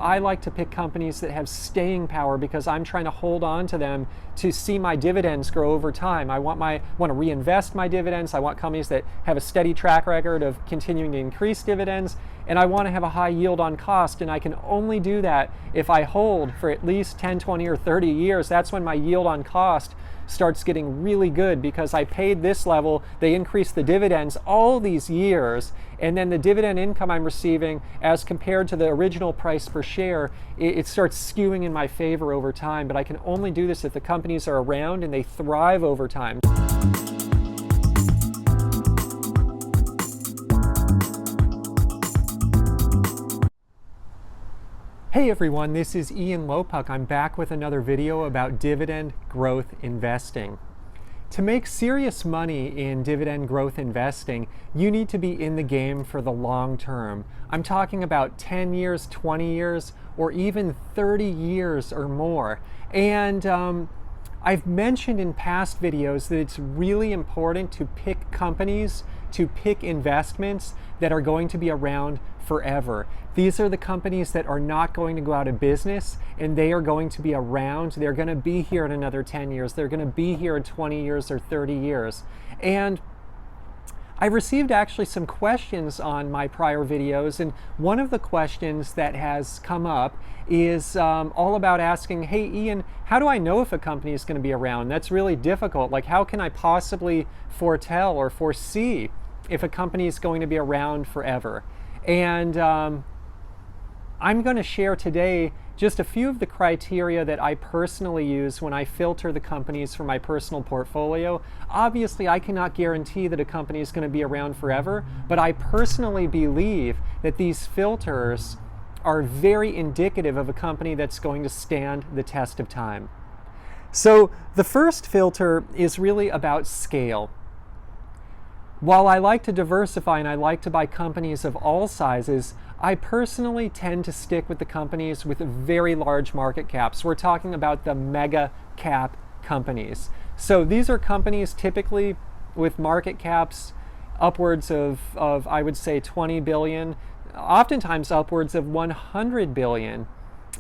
I like to pick companies that have staying power because I'm trying to hold on to them to see my dividends grow over time. I want to reinvest my dividends. I want companies that have a steady track record of continuing to increase dividends, and I want to have a high yield on cost, and I can only do that if I hold for at least 10, 20, or 30 years. That's when my yield on cost starts getting really good, because I paid this level, they increased the dividends all these years, and then the dividend income I'm receiving as compared to the original price per share, it starts skewing in my favor over time. But I can only do this if the companies are around and they thrive over time. Hey everyone, this is Ian Lopuck. I'm back with another video about dividend growth investing. To make serious money in dividend growth investing, you need to be in the game for the long term. I'm talking about 10 years, 20 years, or even 30 years or more. And I've mentioned in past videos that it's really important to pick companies, to pick investments that are going to be around forever. These are the companies that are not going to go out of business, and they are going to be around. They're going to be here in another 10 years. They're going to be here in 20 years or 30 years. And I received actually some questions on my prior videos, and one of the questions that has come up is all about asking, hey Ian, how do I know if a company is going to be around? That's really difficult. Like, how can I possibly foretell or foresee if a company is going to be around forever? And I'm going to share today just a few of the criteria that I personally use when I filter the companies for my personal portfolio. Obviously, I cannot guarantee that a company is going to be around forever, but I personally believe that these filters are very indicative of a company that's going to stand the test of time. So the first filter is really about scale. While I like to diversify and I like to buy companies of all sizes, I personally tend to stick with the companies with very large market caps. We're talking about the mega cap companies. So these are companies typically with market caps upwards of I would say 20 billion, oftentimes upwards of 100 billion.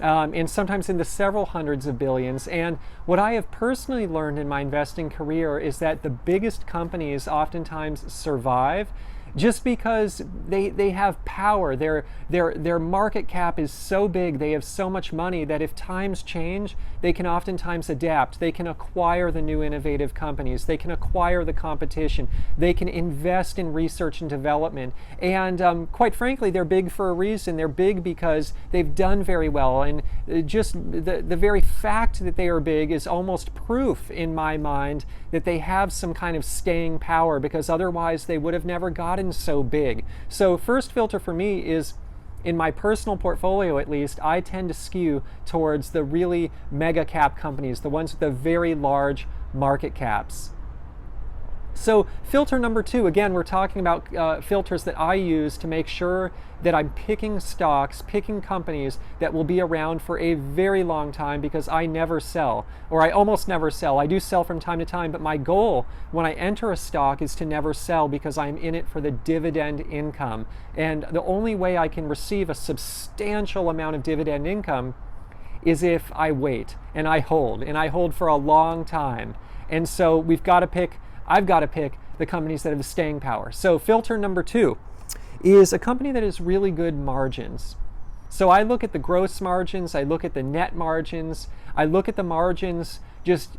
And sometimes in the several hundreds of billions. And what I have personally learned in my investing career is that the biggest companies oftentimes survive just because they have power. Their market cap is so big, they have so much money that if times change, they can oftentimes adapt. They can acquire the new innovative companies. They can acquire the competition. They can invest in research and development. And quite frankly, they're big for a reason. They're big because they've done very well. And just the very fact that they are big is almost proof in my mind that they have some kind of staying power, because otherwise they would have never gotten so big. So first filter for me is, in my personal portfolio at least, I tend to skew towards the really mega cap companies, the ones with the very large market caps. So filter number two, again, we're talking about filters that I use to make sure that I'm picking stocks, picking companies that will be around for a very long time, because I never sell, or I almost never sell. I do sell from time to time, but my goal when I enter a stock is to never sell, because I'm in it for the dividend income. And the only way I can receive a substantial amount of dividend income is if I wait and I hold for a long time. And so I've got to pick the companies that have staying power. So filter number two is a company that has really good margins. So I look at the gross margins, I look at the net margins, I look at the margins just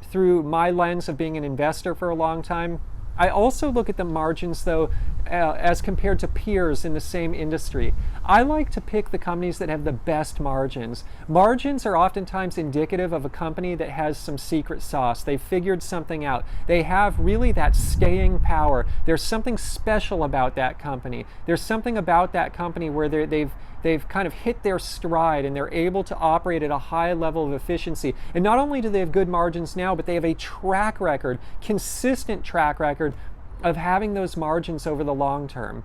through my lens of being an investor for a long time. I also look at the margins, though, as compared to peers in the same industry. I like to pick the companies that have the best margins. Margins are oftentimes indicative of a company that has some secret sauce. They've figured something out. They have really that staying power. There's something special about that company. There's something about that company where they've kind of hit their stride and they're able to operate at a high level of efficiency. And not only do they have good margins now, but they have a track record, consistent track record of having those margins over the long term.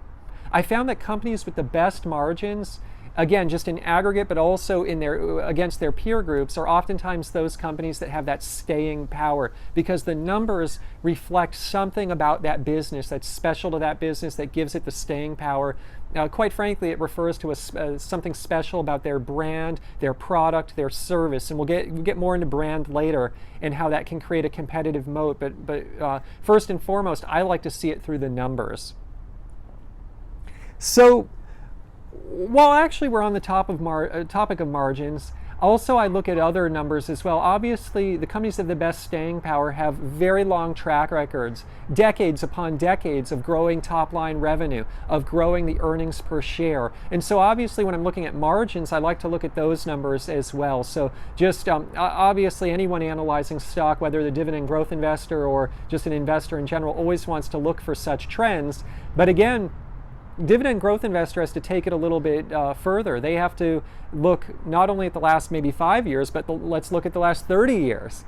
I found that companies with the best margins again, just in aggregate, but also in against their peer groups, are oftentimes those companies that have that staying power, because the numbers reflect something about that business that's special to that business that gives it the staying power. Quite frankly, it refers to something special about their brand, their product, their service, and we'll get more into brand later and how that can create a competitive moat. But first and foremost, I like to see it through the numbers. So, while actually we're on the topic of margins, also I look at other numbers as well. Obviously, the companies that have the best staying power have very long track records, decades upon decades of growing top-line revenue, of growing the earnings per share. And so obviously when I'm looking at margins, I like to look at those numbers as well. So just obviously anyone analyzing stock, whether the dividend growth investor or just an investor in general, always wants to look for such trends. But again, dividend growth investor has to take it a little bit further. They have to look not only at the last maybe 5 years, but let's look at the last 30 years.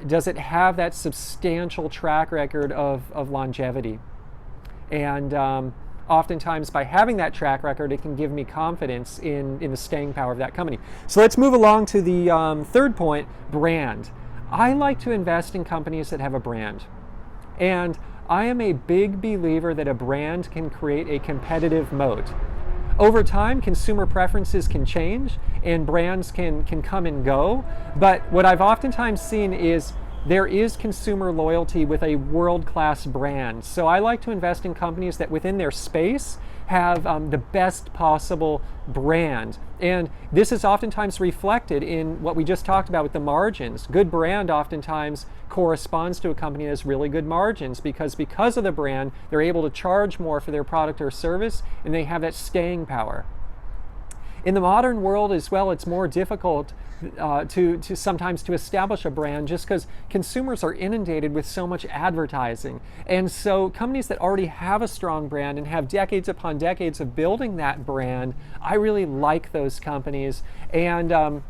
Does it have that substantial track record of longevity? And oftentimes by having that track record, it can give me confidence in the staying power of that company. So let's move along to the third point, brand. I like to invest in companies that have a brand. And I am a big believer that a brand can create a competitive moat. Over time, consumer preferences can change and brands can come and go, but what I've oftentimes seen is there is consumer loyalty with a world-class brand. So I like to invest in companies that within their space have the best possible brand. And this is oftentimes reflected in what we just talked about with the margins. Good brand oftentimes corresponds to a company that has really good margins because of the brand, they're able to charge more for their product or service, and they have that staying power. In the modern world as well, it's more difficult to sometimes to establish a brand just because consumers are inundated with so much advertising. And so companies that already have a strong brand and have decades upon decades of building that brand, I really like those companies. And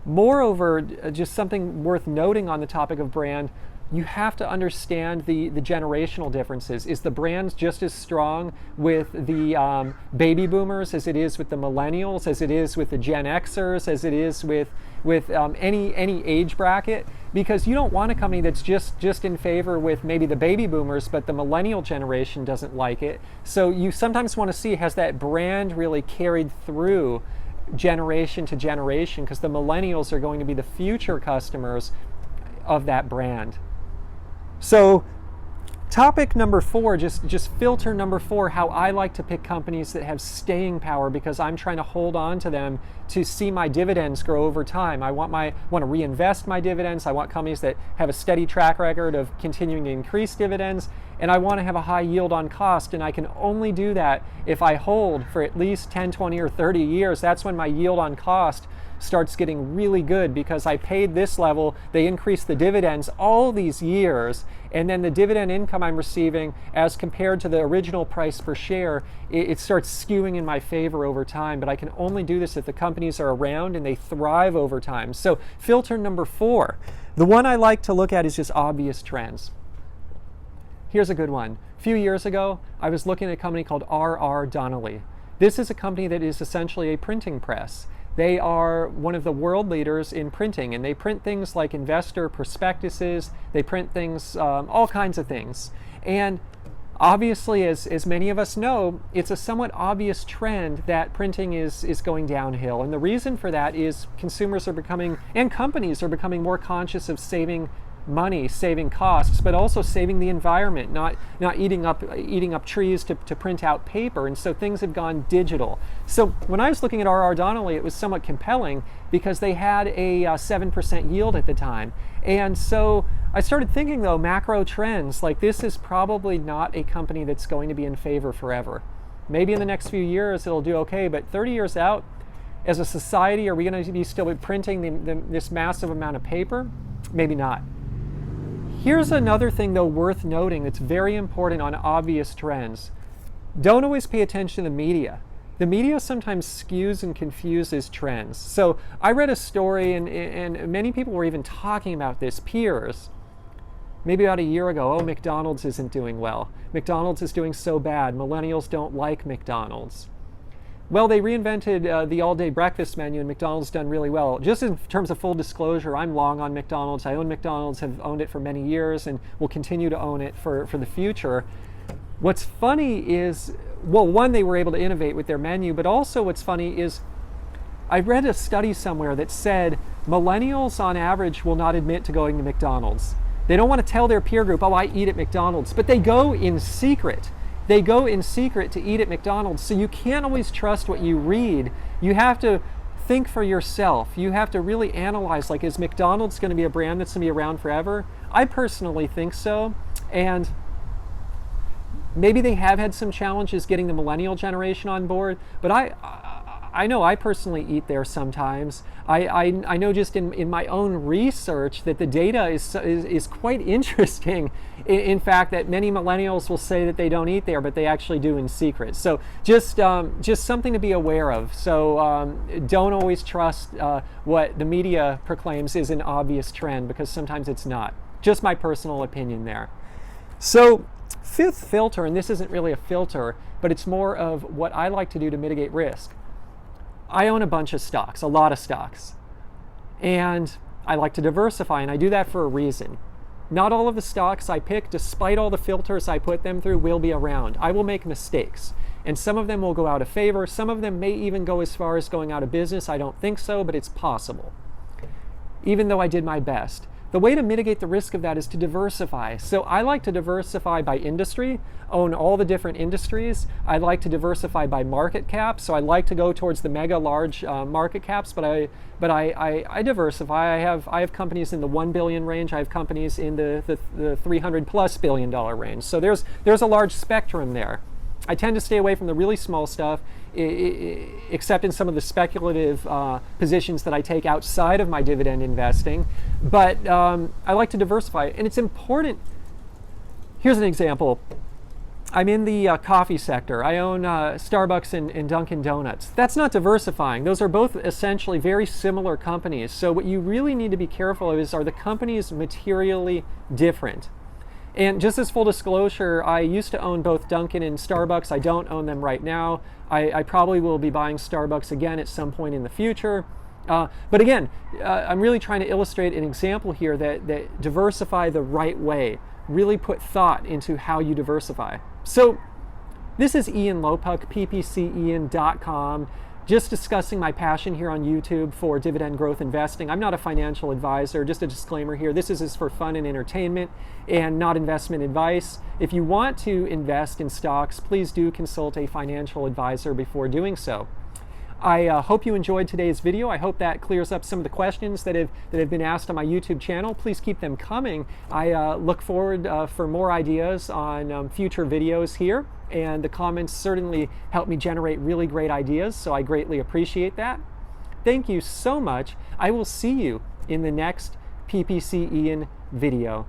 moreover, just something worth noting on the topic of brand, you have to understand the generational differences. Is the brand just as strong with the baby boomers as it is with the millennials, as it is with the Gen Xers, as it is with any age bracket? Because you don't want a company that's just in favor with maybe the baby boomers, but the millennial generation doesn't like it. So you sometimes want to see, has that brand really carried through generation to generation? Because the millennials are going to be the future customers of that brand. So topic number 4, just filter number 4, how I like to pick companies that have staying power because I'm trying to hold on to them to see my dividends grow over time. I want to reinvest my dividends. I want companies that have a steady track record of continuing to increase dividends, and I want to have a high yield on cost, and I can only do that if I hold for at least 10, 20, or 30 years. That's when my yield on cost starts getting really good because I paid this level, they increased the dividends all these years, and then the dividend income I'm receiving as compared to the original price per share, it starts skewing in my favor over time. But I can only do this if the companies are around and they thrive over time. So filter number 4, the one I like to look at is just obvious trends. Here's a good one. A few years ago, I was looking at a company called R.R. Donnelley. This is a company that is essentially a printing press. They are one of the world leaders in printing, and they print things like investor prospectuses, they print things, all kinds of things. And obviously, as many of us know, it's a somewhat obvious trend that printing is going downhill. And the reason for that is consumers are becoming, and companies are becoming more conscious of saving money, saving costs, but also saving the environment, not eating up trees to print out paper. And so things have gone digital. So when I was looking at R.R. Donnelley, it was somewhat compelling because they had a 7% yield at the time. And so I started thinking, though, macro trends, like this is probably not a company that's going to be in favor forever. Maybe in the next few years it'll do okay, but 30 years out, as a society, are we going to be still printing this massive amount of paper? Maybe not. Here's another thing, though, worth noting that's very important on obvious trends. Don't always pay attention to the media. The media sometimes skews and confuses trends. So I read a story, and many people were even talking about this, peers, maybe about a year ago. Oh, McDonald's isn't doing well. McDonald's is doing so bad. Millennials don't like McDonald's. Well, they reinvented the all-day breakfast menu, and McDonald's done really well. Just in terms of full disclosure, I'm long on McDonald's. I own McDonald's, have owned it for many years, and will continue to own it for the future. What's funny is, well, one, they were able to innovate with their menu, but also what's funny is I read a study somewhere that said millennials on average will not admit to going to McDonald's. They don't want to tell their peer group, oh, I eat at McDonald's, but they go in secret. They go in secret to eat at McDonald's, so you can't always trust what you read. You have to think for yourself. You have to really analyze, like, is McDonald's going to be a brand that's going to be around forever? I personally think so, and maybe they have had some challenges getting the millennial generation on board, but I know I personally eat there sometimes. I know just in my own research that the data is quite interesting. In fact, that many millennials will say that they don't eat there, but they actually do in secret. So just something to be aware of. So don't always trust what the media proclaims is an obvious trend, because sometimes it's not. Just my personal opinion there. So fifth filter, and this isn't really a filter, but it's more of what I like to do to mitigate risk. I own a bunch of stocks, a lot of stocks, and I like to diversify, and I do that for a reason. Not all of the stocks I pick, despite all the filters I put them through, will be around. I will make mistakes, and some of them will go out of favor. Some of them may even go as far as going out of business. I don't think so, but it's possible, even though I did my best. The way to mitigate the risk of that is to diversify. So I like to diversify by industry, own all the different industries. I like to diversify by market cap. So I like to go towards the mega large market caps, but I diversify. I have companies in the 1 billion range. I have companies in the 300 plus billion dollar range. So there's a large spectrum there. I tend to stay away from the really small stuff, except in some of the speculative positions that I take outside of my dividend investing. But I like to diversify, and it's important. Here's an example. I'm in the coffee sector. I own Starbucks and Dunkin' Donuts. That's not diversifying. Those are both essentially very similar companies. So what you really need to be careful of is, are the companies materially different? And just as full disclosure, I used to own both Dunkin' and Starbucks. I don't own them right now. I probably will be buying Starbucks again at some point in the future. But again, I'm really trying to illustrate an example here that diversify the right way. Really put thought into how you diversify. So this is Ian Lopuk, ppcian.com. Just discussing my passion here on YouTube for dividend growth investing. I'm not a financial advisor, just a disclaimer here. This is for fun and entertainment and not investment advice. If you want to invest in stocks, please do consult a financial advisor before doing so. I hope you enjoyed today's video. I hope that clears up some of the questions that have been asked on my YouTube channel. Please keep them coming. I look forward for more ideas on future videos here. And the comments certainly help me generate really great ideas, so I greatly appreciate that. Thank you so much. I will see you in the next PPC Ian video.